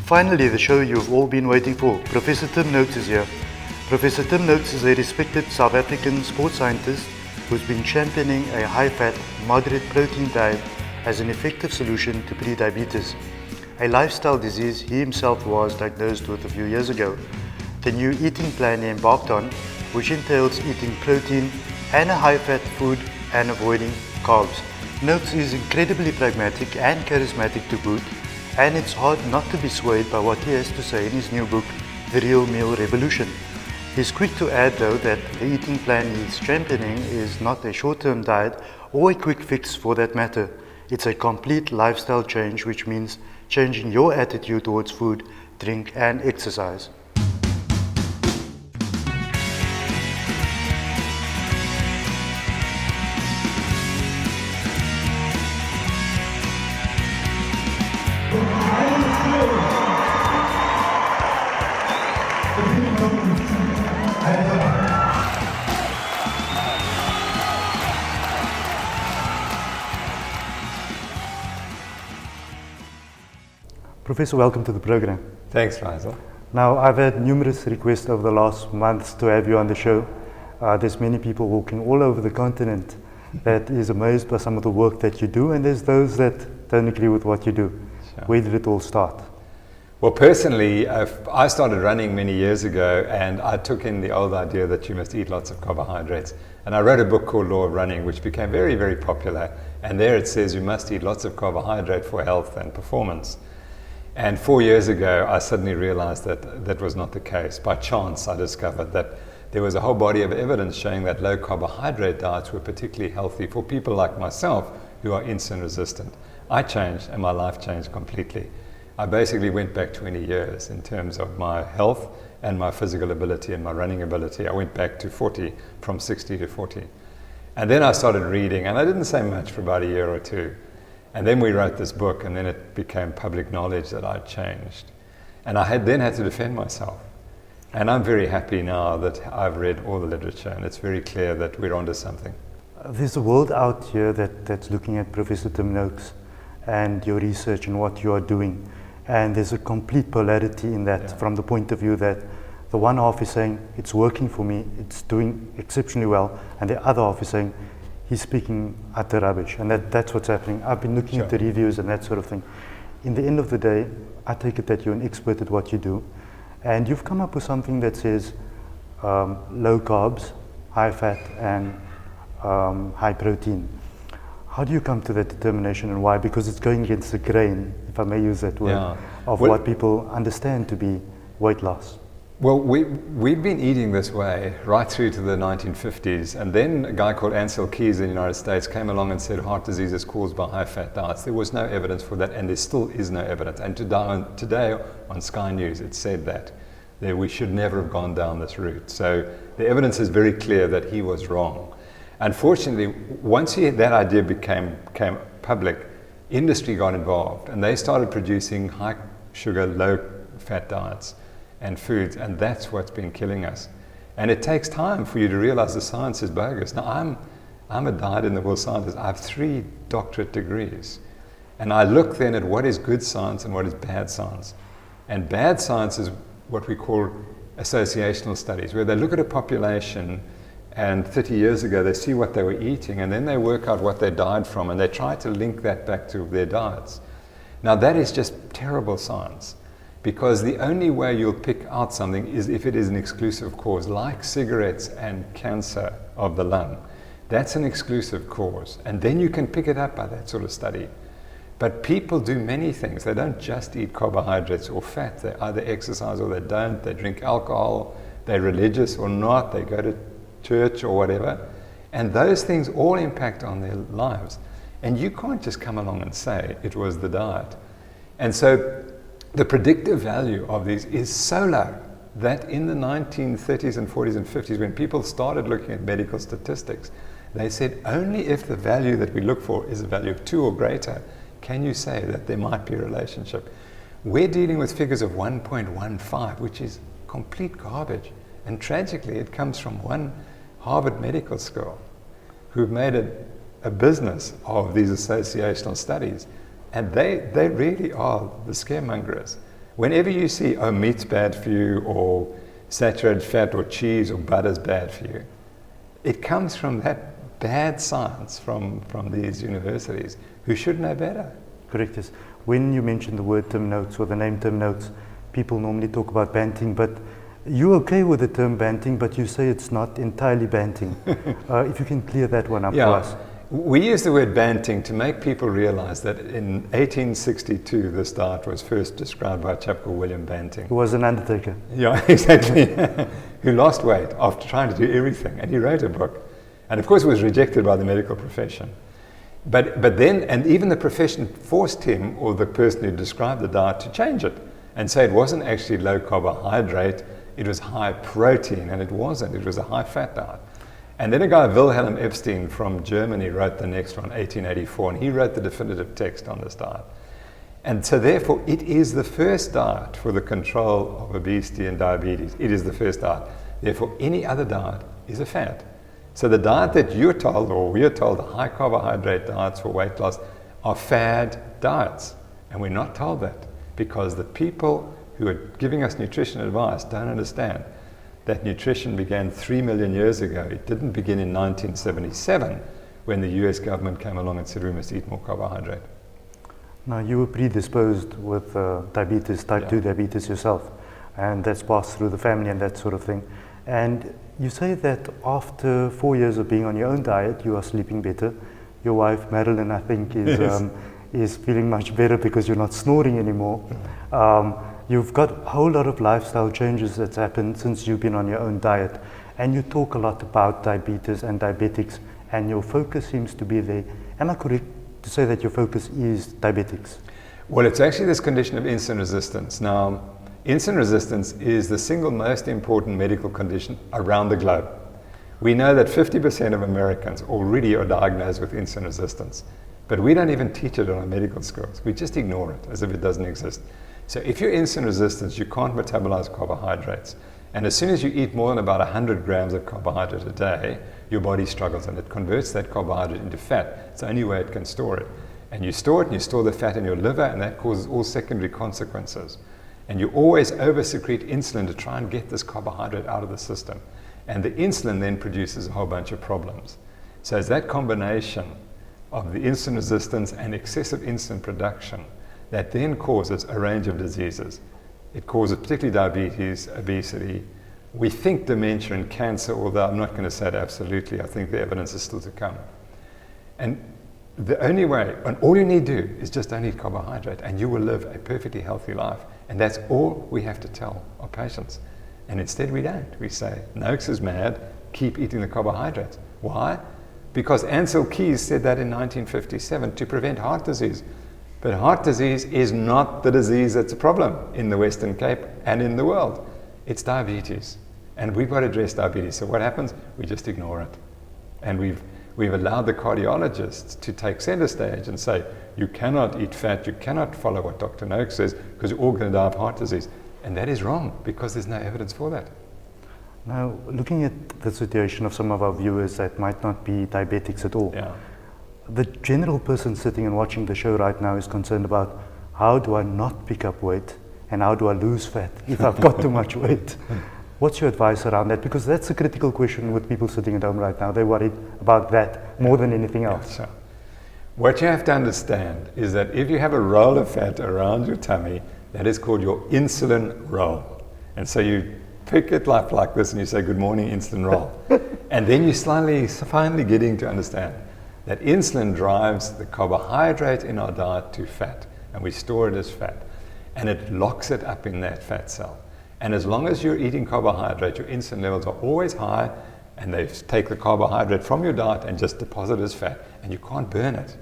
Finally, the show you've all been waiting for. Professor Tim Noakes is here. Professor Tim Noakes is a respected South African sports scientist who's been championing a high-fat, moderate protein diet as an effective solution to pre-diabetes, a lifestyle disease he himself was diagnosed with a few years ago. The new eating plan he embarked on, which entails eating protein and a high-fat food and avoiding carbs. Noakes is incredibly pragmatic and charismatic to boot, and it's hard not to be swayed by what he has to say in his new book, The Real Meal Revolution. He's quick to add though that the eating plan he's championing is not a short-term diet or a quick fix for that matter. It's a complete lifestyle change, which means changing your attitude towards food, drink and exercise. Professor, welcome to the program. Thanks, Faizal. Now, I've had numerous requests over the last months to have you on the show. There's many people walking all over the continent that is amazed by some of the work that you do, and there's those that don't agree with what you do. Sure. Where did it all start? Well, personally, I started running many years ago, and I took in the old idea that you must eat lots of carbohydrates. And I wrote a book called Law of Running, which became very, very popular. And there it says you must eat lots of carbohydrate for health and performance. And 4 years ago, I suddenly realized that that was not the case. By chance, I discovered that there was a whole body of evidence showing that low carbohydrate diets were particularly healthy for people like myself who are insulin resistant. I changed and my life changed completely. I basically went back 20 years in terms of my health and my physical ability and my running ability. I went back to 40, from 60 to 40. And then I started reading, and I didn't say much for about a year or two. And then we wrote this book, and then it became public knowledge that I'd changed. And I then had to defend myself. And I'm very happy now that I've read all the literature, and it's very clear that we're onto something. There's a world out here that's looking at Professor Tim Noakes and your research and what you are doing. And there's a complete polarity in that, from the point of view that the one half is saying, it's working for me, it's doing exceptionally well, and the other half is saying, he's speaking utter rubbish, and that's what's happening. I've been looking at the reviews and that sort of thing. In the end of the day, I take it that you're an expert at what you do, and you've come up with something that says low carbs, high fat, and high protein. How do you come to that determination, and why? Because it's going against the grain, if I may use that word, of what people understand to be weight loss. Well, we've been eating this way right through to the 1950s, and then a guy called Ansel Keys in the United States came along and said heart disease is caused by high-fat diets. There was no evidence for that, and there still is no evidence. And today on Sky News it said that we should never have gone down this route. So the evidence is very clear that he was wrong. Unfortunately, once that idea became public, industry got involved, and they started producing high-sugar, low-fat diets and foods, and that's what's been killing us. And it takes time for you to realize the science is bogus. Now, I'm a diet in the world scientist. I have 3 doctorate degrees. And I look then at what is good science and what is bad science. And bad science is what we call associational studies, where they look at a population and 30 years ago they see what they were eating, and then they work out what they died from, and they try to link that back to their diets. Now, that is just terrible science. Because the only way you'll pick out something is if it is an exclusive cause, like cigarettes and cancer of the lung. That's an exclusive cause. And then you can pick it up by that sort of study. But people do many things. They don't just eat carbohydrates or fat. They either exercise or they don't. They drink alcohol. They're religious or not. They go to church or whatever. And those things all impact on their lives. And you can't just come along and say it was the diet. And so the predictive value of these is so low that in the 1930s and 40s and 50s, when people started looking at medical statistics, they said only if the value that we look for is a value of 2 or greater, can you say that there might be a relationship. We're dealing with figures of 1.15, which is complete garbage. And tragically, it comes from one Harvard Medical School who've made a business of these associational studies. And they really are the scaremongers. Whenever you see, oh, meat's bad for you, or saturated fat or cheese or butter's bad for you, it comes from that bad science from these universities who should know better. Correct, yes. When you mention the word Tim Noakes or the name Tim Noakes, people normally talk about banting, but you're okay with the term banting, but you say it's not entirely banting. If you can clear that one up for us. We use the word banting to make people realize that in 1862 this diet was first described by a chap called William Banting. Who was an undertaker. Yeah, exactly. Who lost weight after trying to do everything, and he wrote a book. And of course it was rejected by the medical profession. But then, and even the profession forced him, or the person who described the diet, to change it and say it wasn't actually low carbohydrate, it was high protein, and it wasn't. It was a high fat diet. And then a guy, Wilhelm Epstein from Germany, wrote the next one, 1884, and he wrote the definitive text on this diet. And so therefore, it is the first diet for the control of obesity and diabetes. It is the first diet. Therefore, any other diet is a fad. So the diet that you're told, or we're told, the high carbohydrate diets for weight loss, are fad diets. And we're not told that because the people who are giving us nutrition advice don't understand that nutrition began 3 million years ago. It didn't begin in 1977 when the US government came along and said we must eat more carbohydrate. Now, you were predisposed with diabetes, type 2 diabetes yourself, and that's passed through the family and that sort of thing. And you say that after 4 years of being on your own diet, you are sleeping better. Your wife, Marilyn, I think, is feeling much better because you're not snoring anymore. You've got a whole lot of lifestyle changes that's happened since you've been on your own diet. And you talk a lot about diabetes and diabetics, and your focus seems to be there. Am I correct to say that your focus is diabetics? Well, it's actually this condition of insulin resistance. Now, insulin resistance is the single most important medical condition around the globe. We know that 50% of Americans already are diagnosed with insulin resistance, but we don't even teach it in our medical schools. We just ignore it as if it doesn't exist. So if you're insulin resistant, you can't metabolize carbohydrates. And as soon as you eat more than about 100 grams of carbohydrate a day, your body struggles and it converts that carbohydrate into fat. It's the only way it can store it. And you store it and you store the fat in your liver, and that causes all secondary consequences. And you always over-secrete insulin to try and get this carbohydrate out of the system. And the insulin then produces a whole bunch of problems. So it's that combination of the insulin resistance and excessive insulin production that then causes a range of diseases. It causes particularly diabetes, obesity. We think dementia and cancer, although I'm not going to say it absolutely. I think the evidence is still to come. And the only way, and all you need to do is just don't eat carbohydrate, and you will live a perfectly healthy life. And that's all we have to tell our patients. And instead we don't. We say, Noakes is mad, keep eating the carbohydrates. Why? Because Ansel Keys said that in 1957 to prevent heart disease. But heart disease is not the disease that's a problem in the Western Cape and in the world. It's diabetes. And we've got to address diabetes. So what happens? We just ignore it. And we've allowed the cardiologists to take center stage and say, you cannot eat fat, you cannot follow what Dr. Noakes says, because you're all going to die of heart disease. And that is wrong, because there's no evidence for that. Now, looking at the situation of some of our viewers that might not be diabetics at all, the general person sitting and watching the show right now is concerned about how do I not pick up weight and how do I lose fat if I've got too much weight. What's your advice around that? Because that's a critical question with people sitting at home right now. They're worried about that more than anything else. So what you have to understand is that if you have a roll of fat around your tummy, that is called your insulin roll. And so you pick it up like this and you say, good morning, insulin roll. And then you finally getting to understand that insulin drives the carbohydrate in our diet to fat, and we store it as fat, and it locks it up in that fat cell. And as long as you're eating carbohydrate, your insulin levels are always high, and they take the carbohydrate from your diet and just deposit it as fat, and you can't burn it.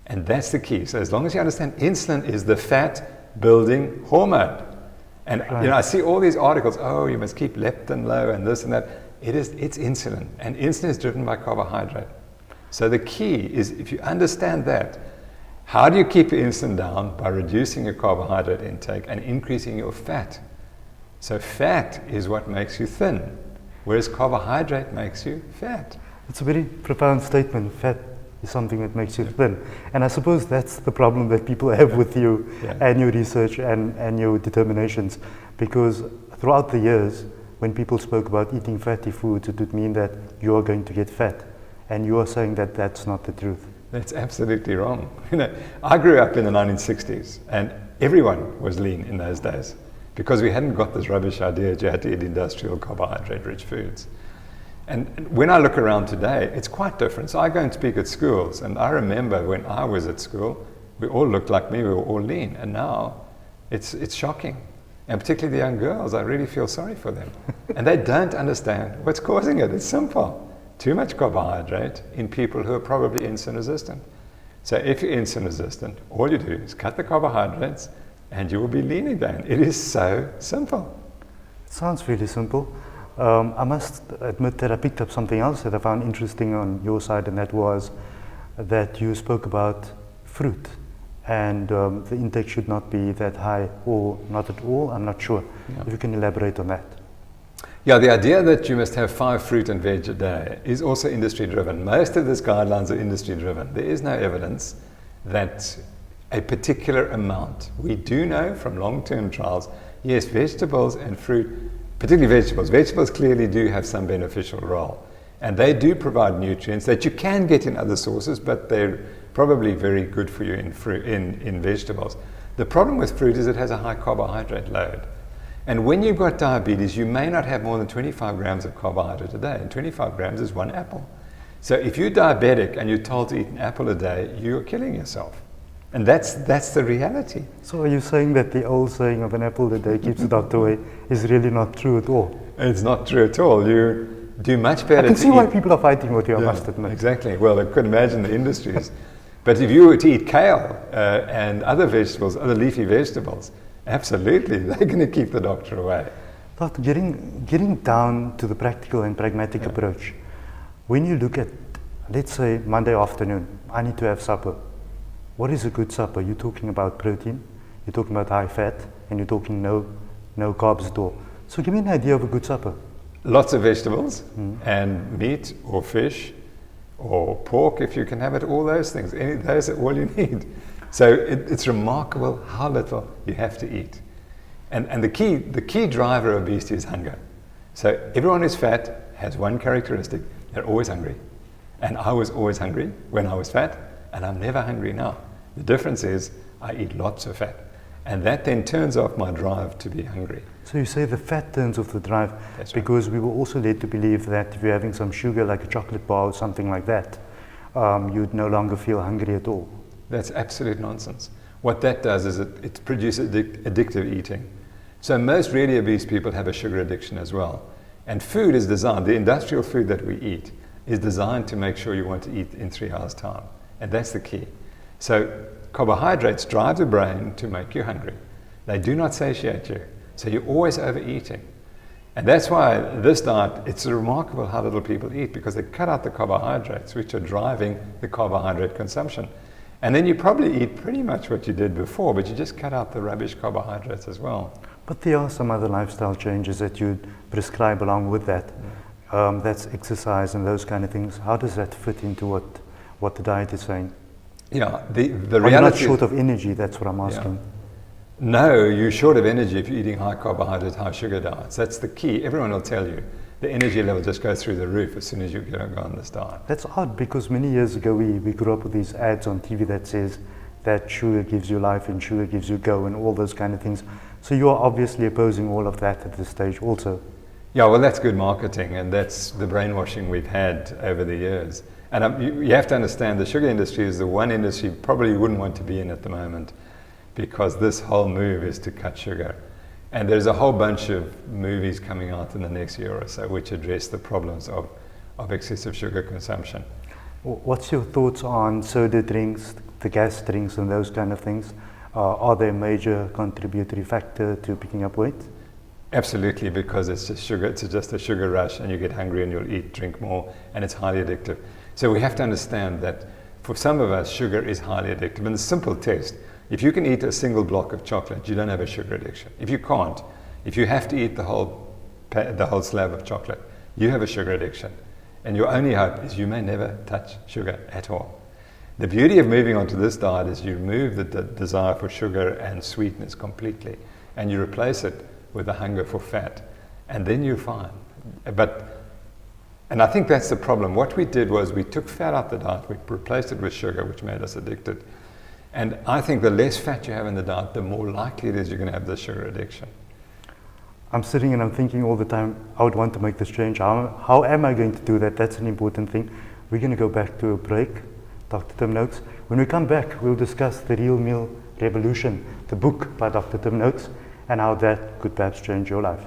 And that's the key. So as long as you understand insulin is the fat building hormone. And I see all these articles, oh, you must keep leptin low and this and that. It's insulin, and insulin is driven by carbohydrate. So the key is, if you understand that, how do you keep your insulin down? By reducing your carbohydrate intake and increasing your fat. So fat is what makes you thin, whereas carbohydrate makes you fat. It's a very profound statement. Fat is something that makes you thin. And I suppose that's the problem that people have with you and your research and your determinations, because throughout the years, when people spoke about eating fatty foods, it would mean that you are going to get fat. And you are saying that that's not the truth. That's absolutely wrong. I grew up in the 1960s, and everyone was lean in those days because we hadn't got this rubbish idea that you had to eat industrial carbohydrate-rich foods. And when I look around today, it's quite different. So I go and speak at schools, and I remember when I was at school, we all looked like me, we were all lean, and now it's shocking. And particularly the young girls, I really feel sorry for them. And they don't understand what's causing it. It's simple. Too much carbohydrate in people who are probably insulin resistant. So if you're insulin resistant, all you do is cut the carbohydrates and you will be lean again. It is so simple. It sounds really simple. I must admit that I picked up something else that I found interesting on your side, and that was that you spoke about fruit, and the intake should not be that high or not at all. I'm not sure. If you can elaborate on that. Yeah, the idea that you must have 5 fruit and veg a day is also industry driven. Most of these guidelines are industry driven. There is no evidence that a particular amount. We do know from long-term trials, yes, vegetables and fruit, particularly vegetables clearly do have some beneficial role. And they do provide nutrients that you can get in other sources, but they're probably very good for you in vegetables. The problem with fruit is it has a high carbohydrate load. And when you've got diabetes, you may not have more than 25 grams of carbohydrate a day, and 25 grams is 1 apple. So if you're diabetic and you're told to eat an apple a day, you're killing yourself. And that's the reality. So are you saying that the old saying of an apple a day keeps the doctor away is really not true at all? It's not true at all. You do much better. I can see why people are fighting with you, I must admit. Exactly. Well, I could imagine the industries. But if you were to eat kale and other vegetables, other leafy vegetables, absolutely, they're going to keep the doctor away. But getting down to the practical and pragmatic approach, when you look at, let's say, Monday afternoon, I need to have supper. What is a good supper? You're talking about protein, you're talking about high fat, and you're talking no carbs at all. So give me an idea of a good supper. Lots of vegetables and meat or fish or pork, if you can have it, all those things. Those are all you need. So it's remarkable how little you have to eat. And the key driver of obesity is hunger. So everyone who's fat has one characteristic: they're always hungry. And I was always hungry when I was fat, and I'm never hungry now. The difference is I eat lots of fat. And that then turns off my drive to be hungry. So you say the fat turns off the drive. That's because right. We were also led to believe that if you're having some sugar, like a chocolate bar or something like that, you'd no longer feel hungry at all. That's absolute nonsense. What that does is it produces addictive eating. So most really obese people have a sugar addiction as well. And food is designed, the industrial food that we eat, is designed to make sure you want to eat in 3 hours' time. And that's the key. So carbohydrates drive the brain to make you hungry. They do not satiate you. So you're always overeating. And that's why this diet, it's remarkable how little people eat, because they cut out the carbohydrates, which are driving the carbohydrate consumption. And then you probably eat pretty much what you did before, but you just cut out the rubbish carbohydrates as well. But there are some other lifestyle changes that you'd prescribe along with that. That's exercise and those kind of things. How does that fit into what the diet is saying? Yeah, the reality. You're not short of energy, that's what I'm asking. Yeah. No, you're short of energy if you're eating high carbohydrate, high sugar diets. That's the key. Everyone will tell you the energy level just goes through the roof as soon as you go on this diet. That's odd, because many years ago we grew up with these ads on TV that says that sugar gives you life and sugar gives you go and all those kind of things. So you're obviously opposing all of that at this stage also. Yeah, well, that's good marketing, and that's the brainwashing we've had over the years. And you have to understand the sugar industry is the one industry you probably wouldn't want to be in at the moment, because this whole move is to cut sugar. And there's a whole bunch of movies coming out in the next year or so which address the problems of excessive sugar consumption. What's your thoughts on soda drinks, the gas drinks and those kind of things? Are they a major contributory factor to picking up weight? Absolutely, because it's just sugar. It's just a sugar rush, and you get hungry and you'll drink more, and it's highly addictive. So we have to understand that for some of us, sugar is highly addictive. And the simple test: if you can eat a single block of chocolate, you don't have a sugar addiction. If you can't, if you have to eat the whole slab of chocolate, you have a sugar addiction. And your only hope is you may never touch sugar at all. The beauty of moving onto this diet is you remove the desire for sugar and sweetness completely, and you replace it with a hunger for fat, and then you're fine. And I think that's the problem. What we did was we took fat out the diet, we replaced it with sugar, which made us addicted. And I think the less fat you have in the diet, the more likely it is you're going to have the sugar addiction. I'm sitting and I'm thinking all the time, I would want to make this change. How am I going to do that? That's an important thing. We're going to go back to a break, Dr. Tim Noakes. When we come back, we'll discuss The Real Meal Revolution, the book by Dr. Tim Noakes, and how that could perhaps change your life.